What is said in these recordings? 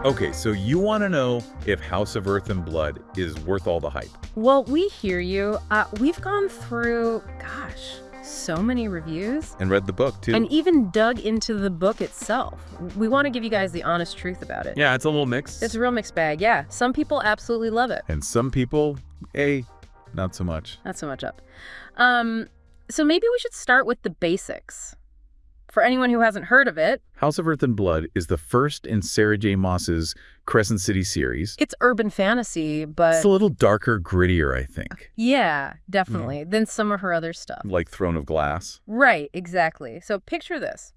Okay, so you want to know if House of Earth and Blood is worth all the hype. Well, we hear you. We've gone through, gosh, so many reviews. And read the book, too. And even dug into the book itself. We want to give you guys the honest truth about it. Yeah, it's a little mixed. It's a real mixed bag, yeah. Some people absolutely love it. And some people, not so much. Not so much up. So maybe we should start with the basics. For anyone who hasn't heard of it, House of Earth and Blood is the first in Sarah J. Maas's Crescent City series. it's urban fantasy, but It's a little darker, grittier, I think. yeah, definitely, than some of her other stuff. Like Throne of Glass. Right, exactly. So picture this.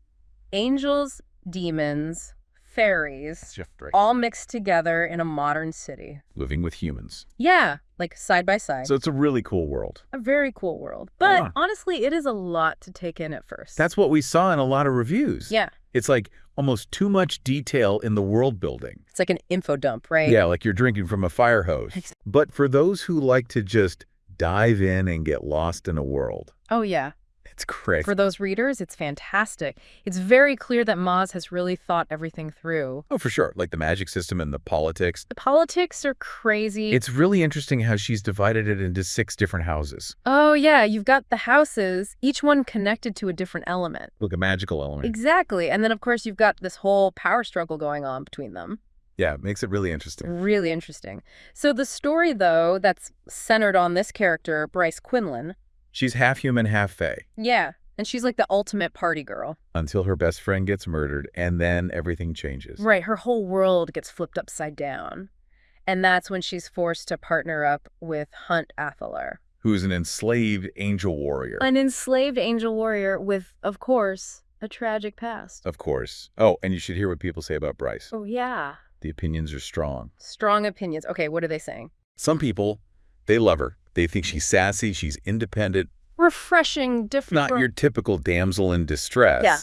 Angels, demons, fairies, all mixed together in a modern city. Living with humans. Yeah, like side by side. So it's a really cool world. A very cool world. But honestly, it is a lot to take in at first. That's what we saw in a lot of reviews. Yeah. It's like almost too much detail in the world building. It's like an info dump, right? Yeah, like you're drinking from a fire hose. But for those who like to just dive in and get lost in a world, Oh, yeah. it's great. For those readers, it's fantastic. It's very clear that Maas has really thought everything through. Oh, for sure. Like the magic system and the politics. The politics are crazy. It's really interesting how she's divided it into 6 different houses. Oh, yeah. You've got the houses, each one connected to a different element. Like a magical element. Exactly. And then, of course, you've got this whole power struggle going on between them. Yeah, it makes it really interesting. Really interesting. So the story, though, that's centered on this character, Bryce Quinlan. She's half human, half fae. Yeah. And she's like the ultimate party girl. Until her best friend gets murdered, and then everything changes. Right. Her whole world gets flipped upside down. And that's when she's forced to partner up with Hunt Athalar. Who's an enslaved angel warrior. An enslaved angel warrior with, of course, a tragic past. Of course. Oh, and you should hear what people say about Bryce. Oh, yeah. The opinions are strong. Strong opinions. Okay, what are they saying? Some people, they love her. They think she's sassy, she's independent. Refreshing, different. Not your typical damsel in distress. Yeah.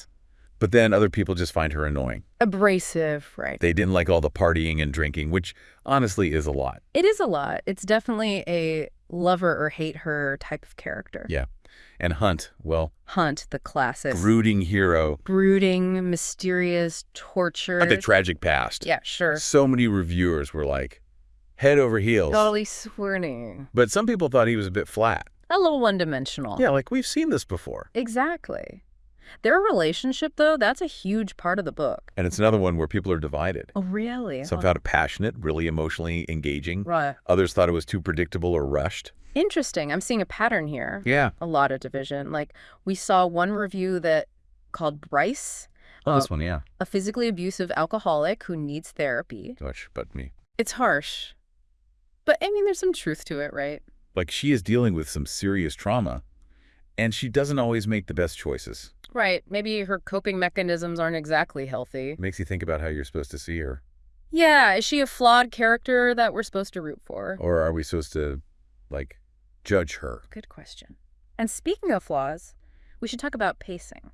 But then other people just find her annoying. Abrasive, right. They didn't like all the partying and drinking, which honestly is a lot. It is a lot. It's definitely a lover or hate her type of character. Yeah. And Hunt, well... Hunt, the classic. Brooding hero. Brooding, mysterious, tortured. Like a tragic past. Yeah, sure. So many reviewers were like, head over heels. Totally swooning. But some people thought he was a bit flat. A little one-dimensional. Yeah, like we've seen this before. Exactly. Their relationship, though, that's a huge part of the book. And it's another one where people are divided. Oh, really? Some found it passionate, really emotionally engaging. Right. Others thought it was too predictable or rushed. Interesting. I'm seeing a pattern here. Yeah. A lot of division. Like, we saw one review that called Bryce. Oh, this one, yeah. A physically abusive alcoholic who needs therapy. Gosh, but me. It's harsh. But, I mean, there's some truth to it, right? Like, she is dealing with some serious trauma, and she doesn't always make the best choices. Right. Maybe her coping mechanisms aren't exactly healthy. It makes you think about how you're supposed to see her. Yeah. Is she a flawed character that we're supposed to root for? Or are we supposed to, like, judge her? Good question. And speaking of flaws, we should talk about pacing.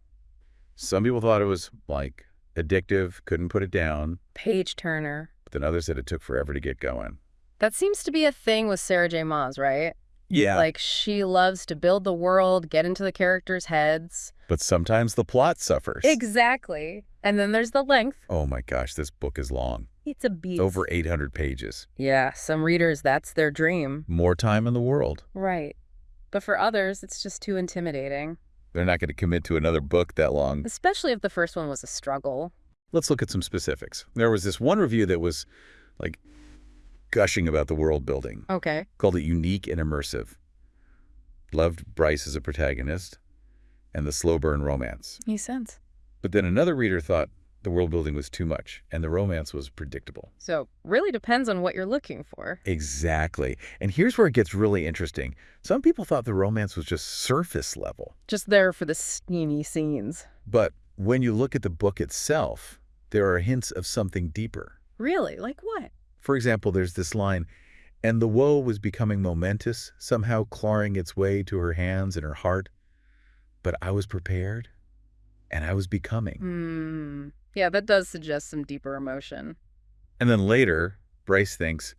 Some people thought it was, like, addictive, couldn't put it down. Page turner. But then others said it took forever to get going. That seems to be a thing with Sarah J. Maas, right? Yeah. Like, she loves to build the world, get into the characters' heads. But sometimes the plot suffers. Exactly. And then there's the length. Oh my gosh, this book is long. It's a beast. Over 800 pages. Yeah, some readers, that's their dream. More time in the world. Right. But for others, it's just too intimidating. They're not going to commit to another book that long. Especially if the first one was a struggle. Let's look at some specifics. There was this one review that was, like, gushing about the world building. Okay. Called it unique and immersive. Loved Bryce as a protagonist and the slow burn romance. Makes sense. But then another reader thought the world building was too much and the romance was predictable. So really depends on what you're looking for. Exactly. And here's where it gets really interesting. Some people thought the romance was just surface level. Just there for the steamy scenes. But when you look at the book itself, there are hints of something deeper. Really? Like what? For example, there's this line, and the woe was becoming momentous, somehow clawing its way to her hands and her heart. But I was prepared, and I was becoming. Yeah, that does suggest some deeper emotion. And then later, Bryce thinks,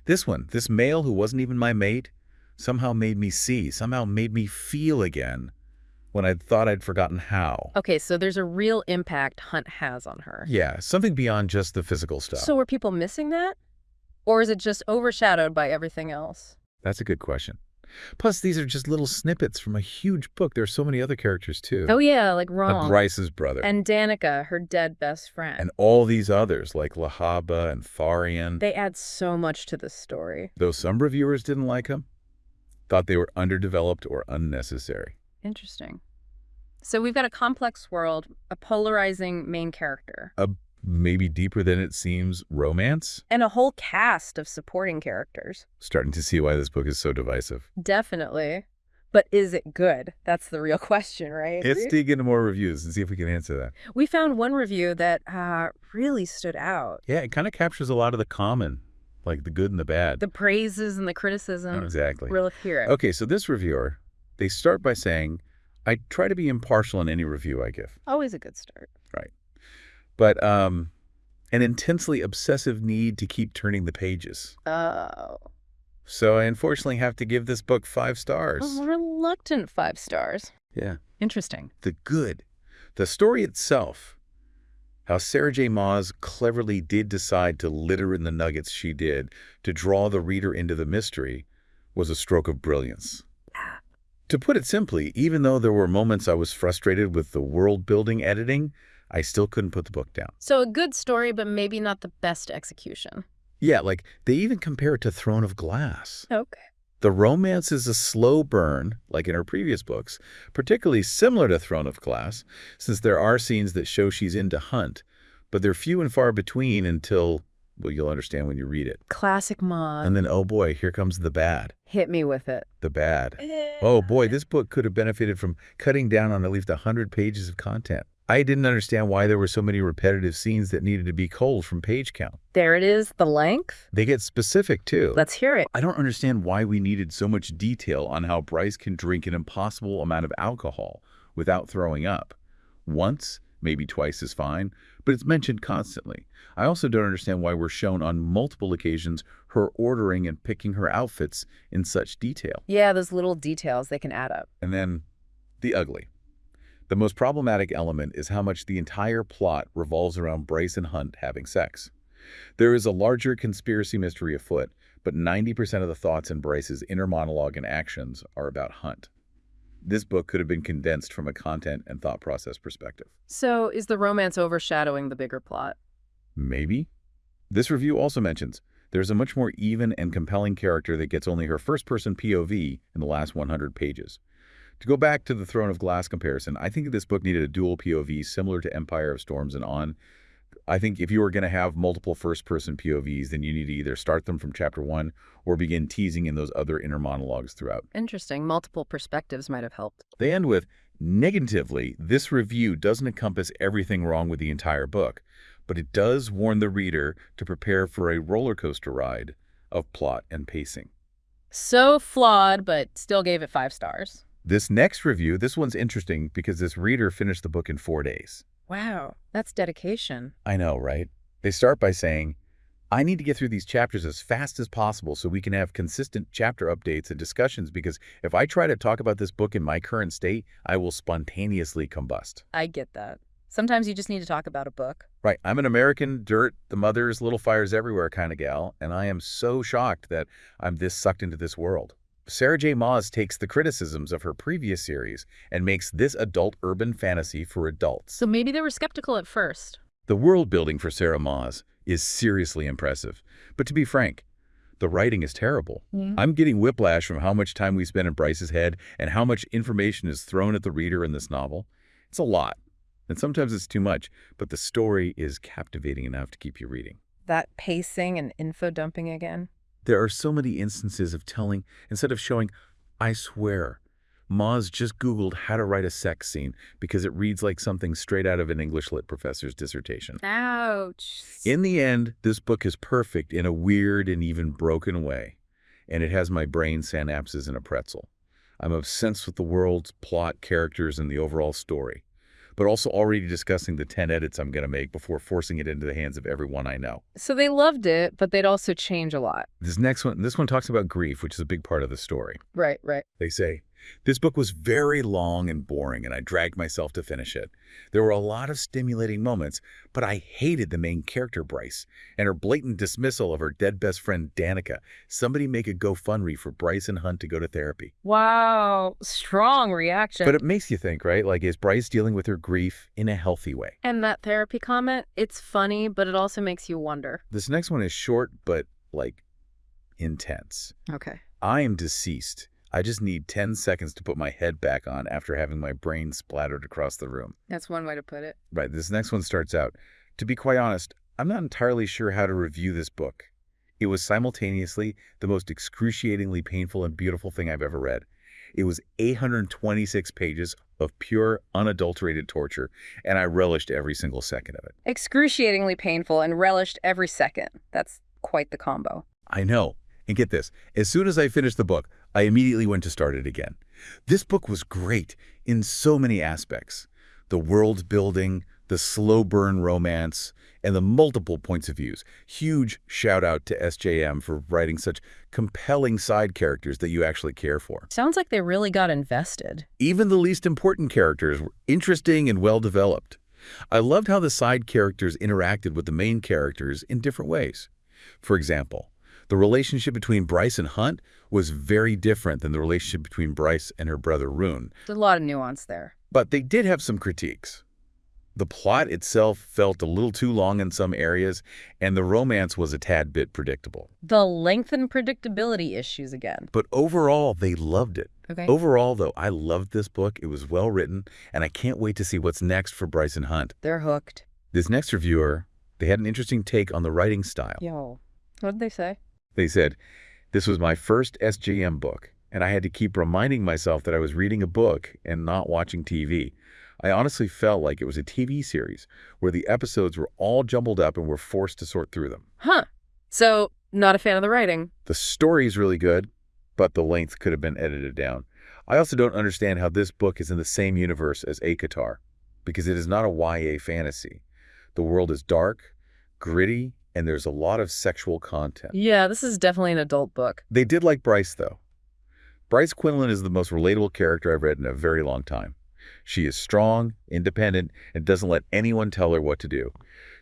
this male who wasn't even my mate, somehow made me see, somehow made me feel again when I thought I'd forgotten how. Okay, so there's a real impact Hunt has on her. Yeah, something beyond just the physical stuff. So were people missing that? Or is it just overshadowed by everything else? That's a good question. Plus, these are just little snippets from a huge book. There are so many other characters, too. Oh, yeah, like Rom. Bryce's brother. And Danica, her dead best friend. And all these others, like Lahaba and Tharian. They add so much to the story. Though some reviewers didn't like them, thought they were underdeveloped or unnecessary. Interesting. So we've got a complex world, a polarizing main character. A maybe deeper than it seems romance. And a whole cast of supporting characters. Starting to see why this book is so divisive. Definitely. But is it good? That's the real question, right? Let's dig into more reviews and see if we can answer that. We found one review that really stood out. Yeah, it kind of captures a lot of the common, like the good and the bad. The praises and the criticism. Exactly. We'll hear it. Okay, so this reviewer, they start by saying, I try to be impartial in any review I give. Always a good start. Right. But an intensely obsessive need to keep turning the pages. Oh. So I unfortunately have to give this book 5 stars. A reluctant 5 stars. Yeah. Interesting. The good. The story itself. How Sarah J. Maas cleverly did decide to litter in the nuggets she did to draw the reader into the mystery was a stroke of brilliance. To put it simply, even though there were moments I was frustrated with the world-building editing, I still couldn't put the book down. So a good story, but maybe not the best execution. Yeah, like they even compare it to Throne of Glass. Okay. The romance is a slow burn, like in her previous books, particularly similar to Throne of Glass, since there are scenes that show she's into Hunt, but they're few and far between until, well, you'll understand when you read it. Classic Maas. And then, oh boy, here comes the bad. Hit me with it. The bad. Oh boy, this book could have benefited from cutting down on at least 100 pages of content. I didn't understand why there were so many repetitive scenes that needed to be culled from page count. There it is, the length. They get specific, too. Let's hear it. I don't understand why we needed so much detail on how Bryce can drink an impossible amount of alcohol without throwing up. Once, maybe twice is fine, but it's mentioned constantly. I also don't understand why we're shown on multiple occasions her ordering and picking her outfits in such detail. Yeah, those little details, they can add up. And then, the ugly. The most problematic element is how much the entire plot revolves around Bryce and Hunt having sex. There is a larger conspiracy mystery afoot, but 90% of the thoughts in Bryce's inner monologue and actions are about Hunt. This book could have been condensed from a content and thought process perspective. So is the romance overshadowing the bigger plot? Maybe. This review also mentions there's a much more even and compelling character that gets only her first-person POV in the last 100 pages. To go back to the Throne of Glass comparison, I think this book needed a dual POV similar to Empire of Storms and On. I think if you were going to have multiple first-person POVs, then you need to either start them from chapter 1 or begin teasing in those other inner monologues throughout. Interesting. Multiple perspectives might have helped. They end with, negatively, this review doesn't encompass everything wrong with the entire book, but it does warn the reader to prepare for a roller coaster ride of plot and pacing. So flawed, but still gave it 5 stars. This next review, this one's interesting because this reader finished the book in 4 days. Wow, that's dedication. I know, right? They start by saying, I need to get through these chapters as fast as possible so we can have consistent chapter updates and discussions, because if I try to talk about this book in my current state, I will spontaneously combust. I get that. Sometimes you just need to talk about a book. Right. I'm an American dirt, the mothers, little fires everywhere kind of gal, and I am so shocked that I'm this sucked into this world. Sarah J. Maas takes the criticisms of her previous series and makes this adult urban fantasy for adults. So maybe they were skeptical at first. The world building for Sarah Maas is seriously impressive. But to be frank, the writing is terrible. I'm getting whiplash from how much time we spend in Bryce's head and how much information is thrown at the reader in this novel. It's a lot, and sometimes it's too much, but the story is captivating enough to keep you reading. That pacing and info dumping again. There are so many instances of telling, instead of showing, I swear, Maas just Googled how to write a sex scene because it reads like something straight out of an English lit professor's dissertation. Ouch. In the end, this book is perfect in a weird and even broken way, and it has my brain synapses in a pretzel. I'm obsessed with the world's plot, characters, and the overall story, but also already discussing the 10 edits I'm going to make before forcing it into the hands of everyone I know. So they loved it, but they'd also change a lot. This one talks about grief, which is a big part of the story. Right. They say, This book was very long and boring, and I dragged myself to finish it. There were a lot of stimulating moments, but I hated the main character, Bryce, and her blatant dismissal of her dead best friend, Danica. Somebody make a GoFundMe for Bryce and Hunt to go to therapy. Wow, strong reaction. But it makes you think, right? Like, is Bryce dealing with her grief in a healthy way? And that therapy comment, it's funny, but it also makes you wonder. This next one is short, but, like, intense. Okay. I am deceased. I just need 10 seconds to put my head back on after having my brain splattered across the room. That's one way to put it. Right, this next one starts out. To be quite honest, I'm not entirely sure how to review this book. It was simultaneously the most excruciatingly painful and beautiful thing I've ever read. It was 826 pages of pure, unadulterated torture, and I relished every single second of it. Excruciatingly painful and relished every second. That's quite the combo. I know. And get this, as soon as I finished the book, I immediately went to start it again. This book was great in so many aspects. The world building, the slow burn romance, and the multiple points of views. Huge shout out to SJM for writing such compelling side characters that you actually care for. Sounds like they really got invested. Even the least important characters were interesting and well developed. I loved how the side characters interacted with the main characters in different ways. For example, the relationship between Bryce and Hunt was very different than the relationship between Bryce and her brother Rune. There's a lot of nuance there. But they did have some critiques. The plot itself felt a little too long in some areas, and the romance was a tad bit predictable. The length and predictability issues again. But overall, they loved it. Okay. Overall, though, I loved this book. It was well written, and I can't wait to see what's next for Bryce and Hunt. They're hooked. This next reviewer, they had an interesting take on the writing style. Yo, what did they say? They said, "This was my first SJM book, and I had to keep reminding myself that I was reading a book and not watching TV. I honestly felt like it was a TV series where the episodes were all jumbled up and we're forced to sort through them." Huh. So, not a fan of the writing. The story's really good, but the length could have been edited down. I also don't understand how this book is in the same universe as ACOTAR, because it is not a YA fantasy. The world is dark, gritty, and there's a lot of sexual content. Yeah, this is definitely an adult book. They did like Bryce, though. Bryce Quinlan is the most relatable character I've read in a very long time. She is strong, independent, and doesn't let anyone tell her what to do.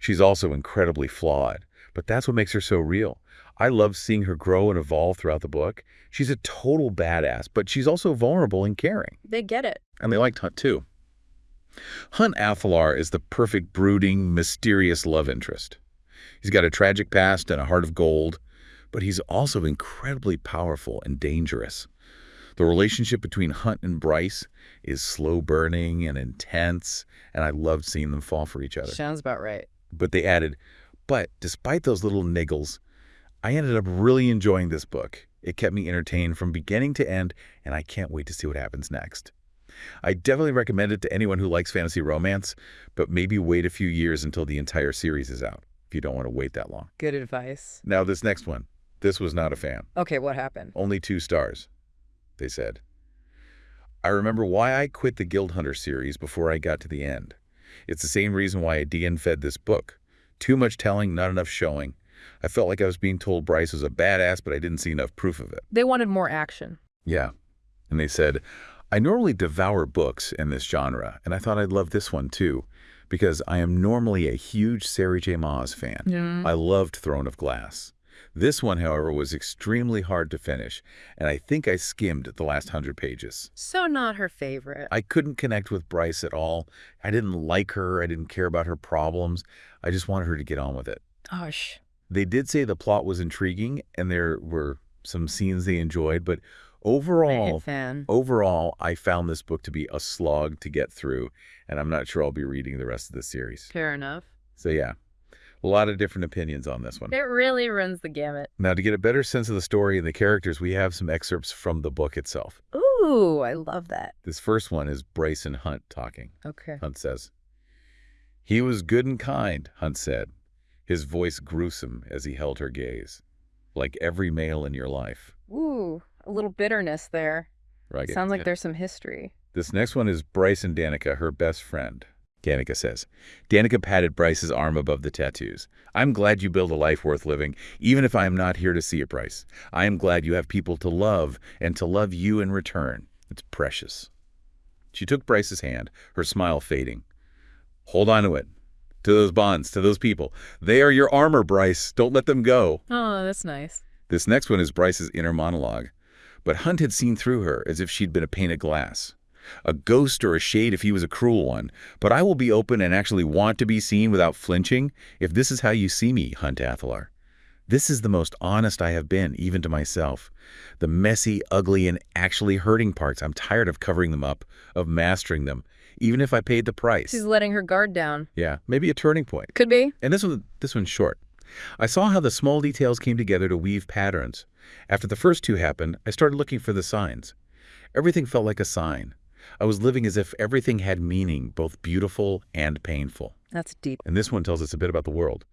She's also incredibly flawed, but that's what makes her so real. I love seeing her grow and evolve throughout the book. She's a total badass, but she's also vulnerable and caring. They get it. And they liked Hunt, too. Hunt Athalar is the perfect brooding, mysterious love interest. He's got a tragic past and a heart of gold, but he's also incredibly powerful and dangerous. The relationship between Hunt and Bryce is slow burning and intense, and I loved seeing them fall for each other. Sounds about right. But they added, but despite those little niggles, I ended up really enjoying this book. It kept me entertained from beginning to end, and I can't wait to see what happens next. I definitely recommend it to anyone who likes fantasy romance, but maybe wait a few years until the entire series is out, if you don't want to wait that long. Good advice. Now, this next one. This was not a fan. Okay, what happened? Only 2 stars, they said. I remember why I quit the Guild Hunter series before I got to the end. It's the same reason why I DN-fed this book. Too much telling, not enough showing. I felt like I was being told Bryce was a badass, but I didn't see enough proof of it. They wanted more action. Yeah. And they said, I normally devour books in this genre, and I thought I'd love this one too, because I am normally a huge Sarah J. Maas fan. Yeah. I loved Throne of Glass. This one, however, was extremely hard to finish, and I think I skimmed the last 100 pages. So not her favorite. I couldn't connect with Bryce at all. I didn't like her. I didn't care about her problems. I just wanted her to get on with it. Gosh. They did say the plot was intriguing, and there were some scenes they enjoyed, but overall, I found this book to be a slog to get through, and I'm not sure I'll be reading the rest of the series. Fair enough. So yeah, a lot of different opinions on this one. It really runs the gamut. Now, to get a better sense of the story and the characters, we have some excerpts from the book itself. Ooh, I love that. This first one is Bryce and Hunt talking. Okay. Hunt says, "He was good and kind," Hunt said, his voice gruesome as he held her gaze. "Like every male in your life." Ooh, a little bitterness there. Right. Sounds like there's some history. This next one is Bryce and Danica, her best friend. Danica says, Danica patted Bryce's arm above the tattoos. "I'm glad you build a life worth living, even if I am not here to see it, Bryce. I am glad you have people to love and to love you in return. It's precious. She took Bryce's hand, her smile fading. Hold on to it. To those bonds, to those people. They are your armor, Bryce. Don't let them go. Oh, that's nice. This next one is Bryce's inner monologue. But Hunt had seen through her as if she'd been a pane of glass. A ghost or a shade if he was a cruel one. But I will be open and actually want to be seen without flinching if this is how you see me, Hunt Athalar. This is the most honest I have been, even to myself. The messy, ugly, and actually hurting parts, I'm tired of covering them up, of mastering them, even if I paid the price. She's letting her guard down. Yeah, maybe a turning point. Could be. And this one's short. I saw how the small details came together to weave patterns. After the first two happened, I started looking for the signs. Everything felt like a sign. I was living as if everything had meaning, both beautiful and painful. That's deep. And this one tells us a bit about the world.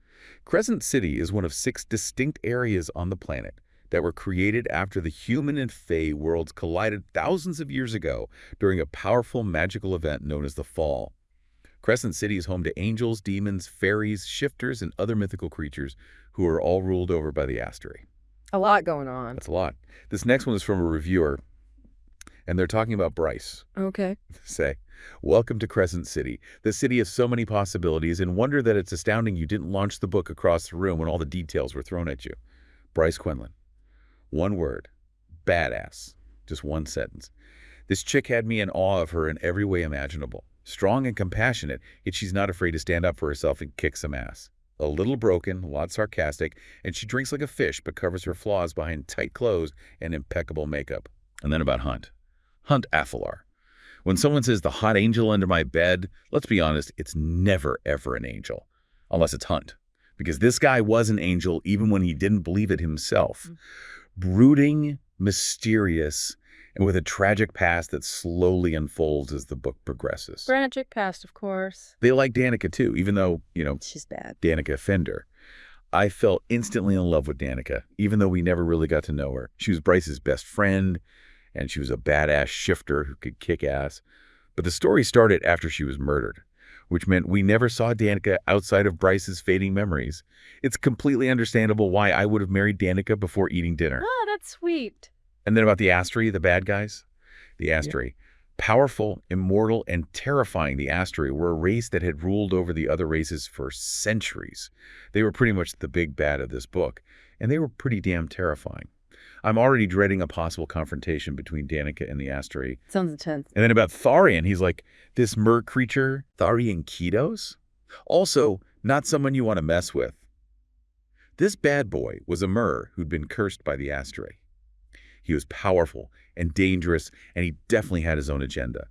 Crescent City is one of 6 distinct areas on the planet that were created after the human and fae worlds collided thousands of years ago during a powerful magical event known as the Fall. Crescent City is home to angels, demons, fairies, shifters, and other mythical creatures who are all ruled over by the Astery. A lot going on. That's a lot. This next one is from a reviewer, and they're talking about Bryce. Okay. Say, welcome to Crescent City. The city has so many possibilities, and wonder that it's astounding you didn't launch the book across the room when all the details were thrown at you. Bryce Quinlan. One word. Badass. Just one sentence. This chick had me in awe of her in every way imaginable. Strong and compassionate, yet she's not afraid to stand up for herself and kick some ass. A little broken, a lot sarcastic, and she drinks like a fish but covers her flaws behind tight clothes and impeccable makeup. And then about Hunt. Hunt Athalar. When someone says the hot angel under my bed, let's be honest, it's never, ever an angel. Unless it's Hunt. Because this guy was an angel even when he didn't believe it himself. Brooding, mysterious, and with a tragic past that slowly unfolds as the book progresses. Tragic past, of course. They like Danica too, even though, She's bad. Danica Fender. I fell instantly in love with Danica, even though we never really got to know her. She was Bryce's best friend, and she was a badass shifter who could kick ass. But the story started after she was murdered, which meant we never saw Danica outside of Bryce's fading memories. It's completely understandable why I would have married Danica before eating dinner. Oh, that's sweet. And then about the Astery, the bad guys. The Astery. Yeah. Powerful, immortal, and terrifying, the Astery were a race that had ruled over the other races for centuries. They were pretty much the big bad of this book, and they were pretty damn terrifying. I'm already dreading a possible confrontation between Danica and the Astery. Sounds intense. And then about Tharian, he's like, this mer creature, Tharian Ketos? Also, not someone you want to mess with. This bad boy was a mer who'd been cursed by the Astery. He was powerful and dangerous, and he definitely had his own agenda.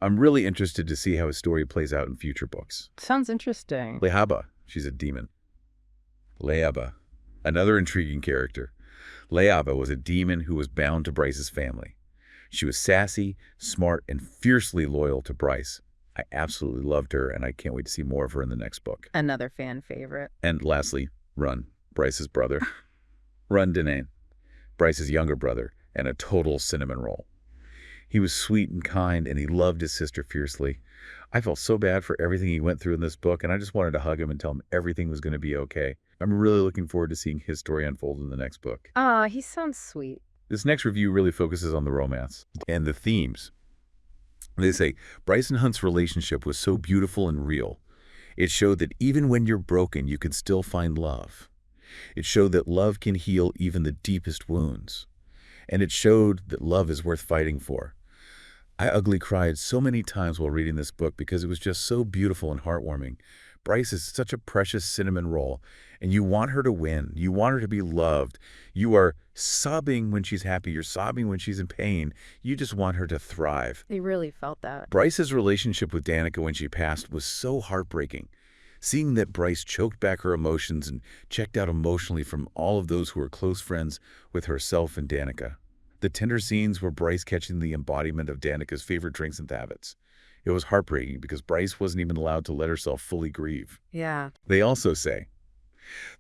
I'm really interested to see how his story plays out in future books. Sounds interesting. Lehaba, she's a demon. Lehaba, another intriguing character. Lehaba was a demon who was bound to Bryce's family. She was sassy, smart, and fiercely loyal to Bryce. I absolutely loved her, and I can't wait to see more of her in the next book. Another fan favorite. And lastly, Run, Bryce's brother. Run Denane, Bryce's younger brother, and a total cinnamon roll. He was sweet and kind, and he loved his sister fiercely. I felt so bad for everything he went through in this book, and I just wanted to hug him and tell him everything was going to be okay. I'm really looking forward to seeing his story unfold in the next book. Ah, he sounds sweet. This next review really focuses on the romance and the themes. They say, Bryce and Hunt's relationship was so beautiful and real. It showed that even when you're broken, you can still find love. It showed that love can heal even the deepest wounds. And it showed that love is worth fighting for. I ugly cried so many times while reading this book because it was just so beautiful and heartwarming. Bryce is such a precious cinnamon roll, and you want her to win. You want her to be loved. You are sobbing when she's happy. You're sobbing when she's in pain. You just want her to thrive. He really felt that. Bryce's relationship with Danica when she passed was so heartbreaking. Seeing that Bryce choked back her emotions and checked out emotionally from all of those who were close friends with herself and Danica. The tender scenes were Bryce catching the embodiment of Danica's favorite drinks and habits. It was heartbreaking because Bryce wasn't even allowed to let herself fully grieve. Yeah. They also say,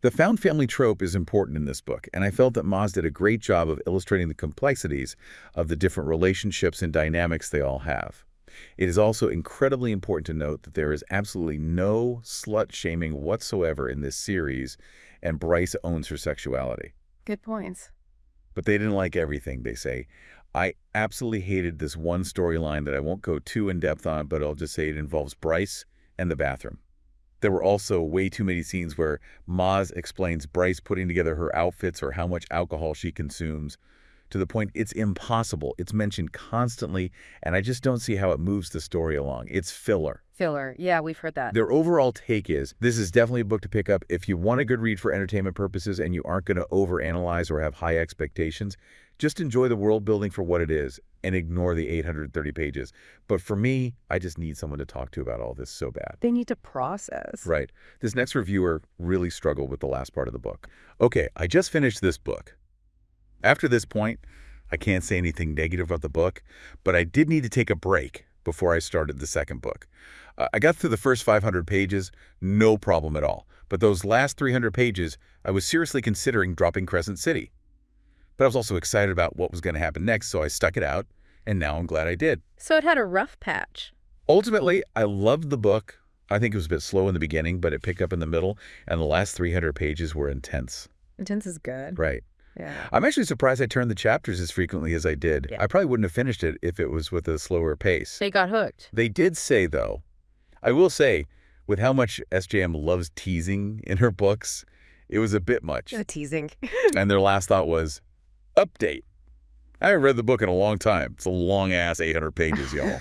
the found family trope is important in this book, and I felt that Maas did a great job of illustrating the complexities of the different relationships and dynamics they all have. It is also incredibly important to note that there is absolutely no slut-shaming whatsoever in this series, and Bryce owns her sexuality. Good points. But they didn't like everything, they say. I absolutely hated this one storyline that I won't go too in-depth on, but I'll just say it involves Bryce and the bathroom. There were also way too many scenes where Maas explains Bryce putting together her outfits or how much alcohol she consumes, to the point it's impossible. It's mentioned constantly, and I just don't see how it moves the story along. It's filler. Filler. Yeah, we've heard that. Their overall take is, this is definitely a book to pick up if you want a good read for entertainment purposes and you aren't going to overanalyze or have high expectations. Just enjoy the world building for what it is and ignore the 830 pages. But for me, I just need someone to talk to about all this so bad. They need to process. Right. This next reviewer really struggled with the last part of the book. Okay, I just finished this book. After this point, I can't say anything negative about the book, but I did need to take a break before I started the second book. I got through the first 500 pages, no problem at all. But those last 300 pages, I was seriously considering dropping Crescent City. But I was also excited about what was going to happen next, so I stuck it out, and now I'm glad I did. So it had a rough patch. Ultimately, I loved the book. I think it was a bit slow in the beginning, but it picked up in the middle, and the last 300 pages were intense. Intense is good. Right. Yeah. I'm actually surprised I turned the chapters as frequently as I did. Yeah. I probably wouldn't have finished it if it was with a slower pace. They got hooked. They did say, though, I will say, with how much SJM loves teasing in her books, it was a bit much. Teasing. And their last thought was, update. I haven't read the book in a long time. It's a long-ass 800 pages, y'all.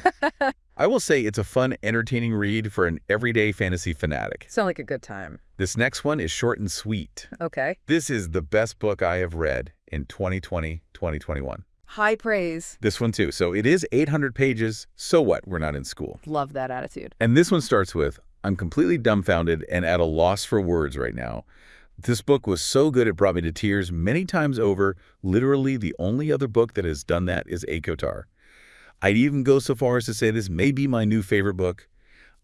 I will say it's a fun, entertaining read for an everyday fantasy fanatic. Sound like a good time. This next one is short and sweet. Okay. This is the best book I have read in 2020, 2021. High praise. This one too. So it is 800 pages. So what? We're not in school. Love that attitude. And this one starts with, I'm completely dumbfounded and at a loss for words right now. This book was so good it brought me to tears many times over. Literally the only other book that has done that is Akotar. I'd even go so far as to say this may be my new favorite book.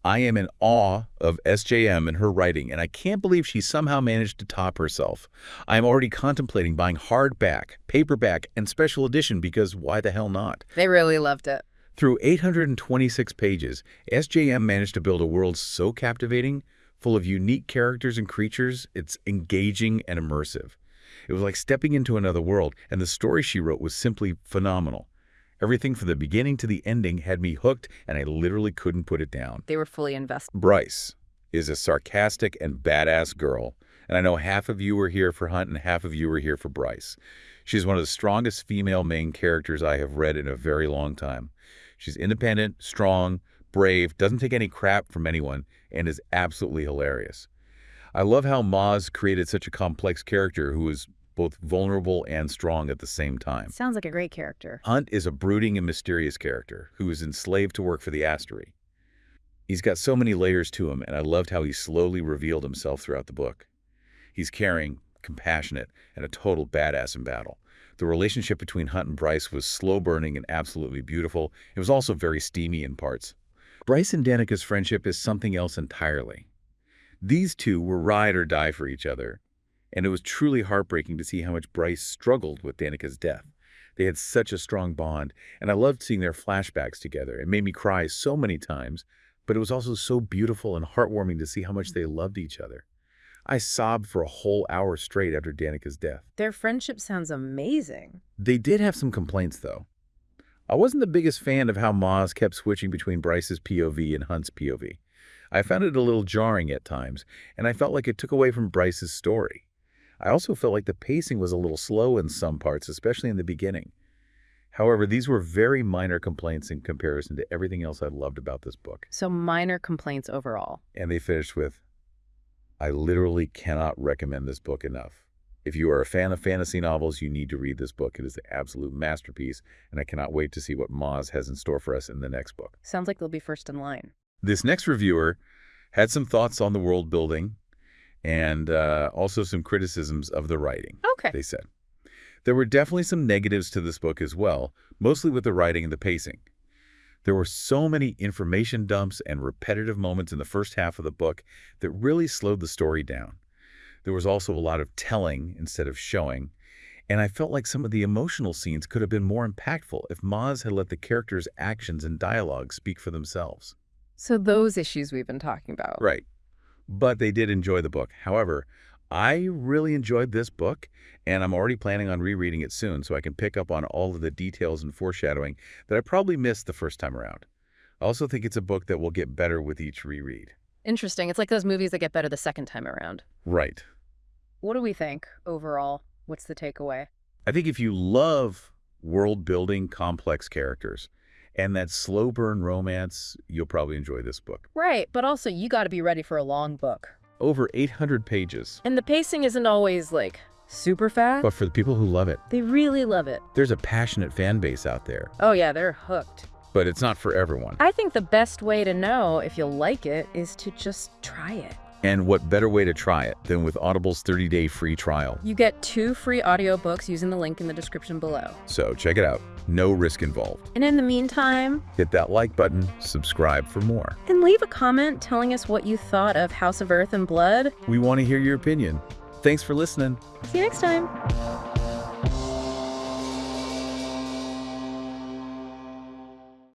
I am in awe of SJM and her writing, and I can't believe she somehow managed to top herself. I am already contemplating buying hardback, paperback, and special edition because why the hell not? They really loved it. Through 826 pages, SJM managed to build a world so captivating, full of unique characters and creatures, it's engaging and immersive. It was like stepping into another world, and the story she wrote was simply phenomenal. Everything from the beginning to the ending had me hooked, and I literally couldn't put it down. They were fully invested. Bryce is a sarcastic and badass girl, and I know half of you were here for Hunt and half of you were here for Bryce. She's one of the strongest female main characters I have read in a very long time. She's independent, strong, brave, doesn't take any crap from anyone, and is absolutely hilarious. I love how Maas created such a complex character who is both vulnerable and strong at the same time. Sounds like a great character. Hunt is a brooding and mysterious character who is enslaved to work for the Astery. He's got so many layers to him, and I loved how he slowly revealed himself throughout the book. He's caring, compassionate, and a total badass in battle. The relationship between Hunt and Bryce was slow-burning and absolutely beautiful. It was also very steamy in parts. Bryce and Danica's friendship is something else entirely. These two were ride or die for each other, and it was truly heartbreaking to see how much Bryce struggled with Danica's death. They had such a strong bond, and I loved seeing their flashbacks together. It made me cry so many times, but it was also so beautiful and heartwarming to see how much they loved each other. I sobbed for a whole hour straight after Danica's death. Their friendship sounds amazing. They did have some complaints, though. I wasn't the biggest fan of how Maas kept switching between Bryce's POV and Hunt's POV. I found it a little jarring at times, and I felt like it took away from Bryce's story. I also felt like the pacing was a little slow in some parts, especially in the beginning. However, these were very minor complaints in comparison to everything else I loved about this book. So minor complaints overall. And they finished with, I literally cannot recommend this book enough. If you are a fan of fantasy novels, you need to read this book. It is an absolute masterpiece, and I cannot wait to see what Maas has in store for us in the next book. Sounds like they'll be first in line. This next reviewer had some thoughts on the world building and also some criticisms of the writing, Okay. they said. There were definitely some negatives to this book as well, mostly with the writing and the pacing. There were so many information dumps and repetitive moments in the first half of the book that really slowed the story down. There was also a lot of telling instead of showing, and I felt like some of the emotional scenes could have been more impactful if Maas had let the characters' actions and dialogue speak for themselves. So those issues we've been talking about. Right. But they did enjoy the book. However, I really enjoyed this book, and I'm already planning on rereading it soon so I can pick up on all of the details and foreshadowing that I probably missed the first time around. I also think it's a book that will get better with each reread. Interesting. It's like those movies that get better the second time around. Right. What do we think overall? What's the takeaway? I think if you love world-building complex characters and that slow burn romance, you'll probably enjoy this book. Right, but also you got to be ready for a long book. Over 800 pages. And the pacing isn't always, like, super fast. But for the people who love it, They really love it. there's a passionate fan base out there. Oh yeah, they're hooked. But it's not for everyone. I think the best way to know if you'll like it is to just try it. And what better way to try it than with Audible's 30-day free trial? You get 2 free audiobooks using the link in the description below. So check it out. No risk involved. And in the meantime, Hit that like button, subscribe for more. and leave a comment telling us what you thought of House of Earth and Blood. We want to hear your opinion. Thanks for listening. See you next time.